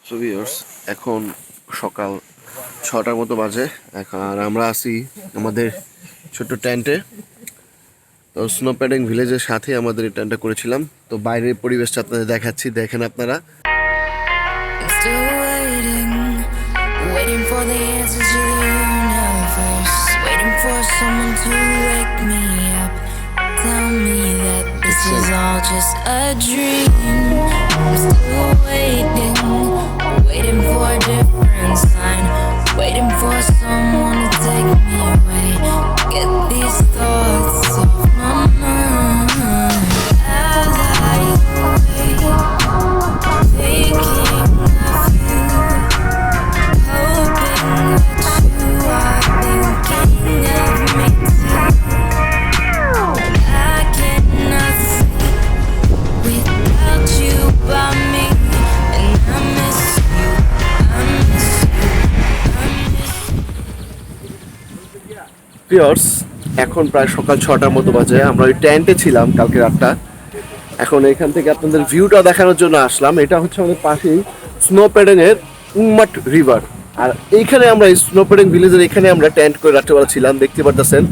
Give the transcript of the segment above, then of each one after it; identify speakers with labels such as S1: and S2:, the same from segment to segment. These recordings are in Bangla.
S1: সো ভিউয়ার্স, এখন সকাল 6টার মতো বাজে। এখন আর আমরা আছি আমাদের ছোট্ট টেন্টে। তো স্নো প্যাডিং ভিলেজের সাথে আমাদের এই টেন্টটা করেছিলাম। তো বাইরের পরিবেশটা আপনাদের দেখাচ্ছি, দেখেন আপনারা।
S2: Still waiting for the answers to the universe, waiting for someone to wake me up, tell me that this is all just a dream. I'm still waiting for a different sign, waiting for someone to take me away, get these thoughts off my mind. As I wait, thinking of you, hoping that you are thinking of me too. I cannot sleep without you by me, and I miss you, I miss you, I miss you.
S1: Viewers, এখন প্রায় সকাল 6টার মতো বাজে। আমরা ওই টেন্টে ছিলাম কালকে রাতটা। এখন এখান থেকে আপনাদের ভিউটা দেখানোর জন্য আসলাম। এটা হচ্ছে আমাদের পাশেই স্নো প্যাডিং এর উম্মাট রিভার। আর এইখানে আমরা এই স্নো প্যাডিং ভিলেজের এখানে আমরা টেন্ট করে রাত্রেবেলা ছিলাম, দেখতে পারতেছেন।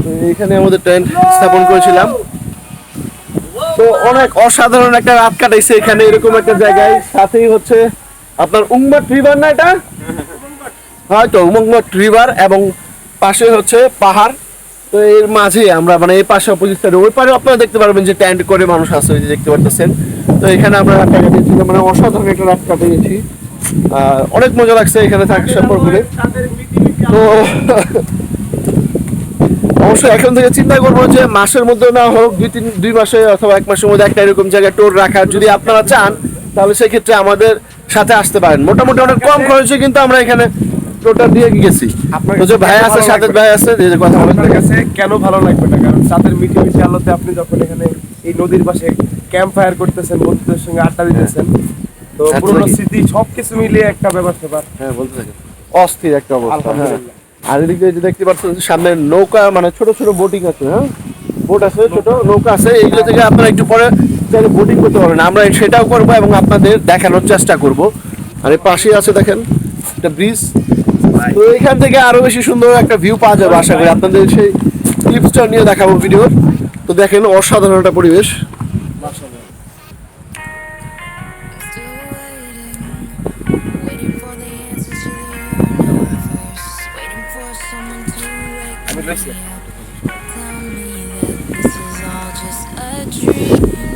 S1: তো এখানে আমাদের টেন্ট স্থাপন করেছিলাম। তো অনেক অসাধারণ একটা রাত কাটাইছে এখানে এরকম একটা জায়গায়। সাথেই হচ্ছে আপনার উম্মাট রিভার, না এটা হয়তো উম্মাট রিভার, এবং পাশে হচ্ছে পাহাড়। তো এর মাঝে আমরা মানে এই পাশে অপোজিট সাইডে ওই পারে আপনারা দেখতে পারবেন যে টেন্ট করে মানুষ আছে, ওই যে দেখতে পাচ্ছেন। তো এখানে আমরা রাত কাটিয়েছি, মানে অসাধারণ একটা রাত কাটিয়েছি। অনেক মজা লাগছে এখানে থাকার সম্পর্কে। তো অবশ্যই এখন থেকে চিন্তা করবো যে মাসের মধ্যে না হোক, 2 মাসে অথবা 1 মাসের মধ্যে একটা এরকম জায়গায় টোর রাখার যদি আপনারা চান, তাহলে সেক্ষেত্রে আমাদের সাথে আসতে পারেন। মোটামুটি অনেক কম খরচে কিন্তু আমরা এখানে টোটা দিয়ে গেছি। তো যে ভাই আছে, সাথের ভাই আছে, যে কথা
S3: আপনার কাছে কেন ভালো লাগবে না? কারণ চাঁদের মিঠি মিঠি আলোতে আপনি যখন এখানে এই নদীর পাশে ক্যাম্প ফায়ার করতেছেন, বন্ধুদের সঙ্গে আড্ডা দিতেছেন, তো পুরোনো স্মৃতি সবকিছু মিলিয়ে একটা ব্যাপার।
S1: হ্যাঁ, বলতে থাকেন। অস্থির একটা অবস্থা। হ্যাঁ, আর এদিকে যে দেখতে পাচ্ছেন সামনে নৌকা, মানে ছোট ছোট বোটিং আছে। হ্যাঁ, বোট আছে, ছোট নৌকা আছে। এইগুলো থেকে আপনারা একটু পরে বোটিং করতে পারবেন। আমরা সেটাও করবো এবং আপনাদের দেখানোর চেষ্টা করব। আর এই পাশে আছে দেখেন একটা ব্রিজ। তো এখান থেকে আরো বেশি সুন্দর একটা ভিউ পাওয়া যাবে আশা করি। আপনাদের সেই ক্লিপসটা নিয়ে দেখাবো ভিডিওর। তো দেখেন অসাধারণ একটা পরিবেশ।
S2: Still waiting for the answers to the universe, waiting for someone to wake me up, tell me that this is all just a dream.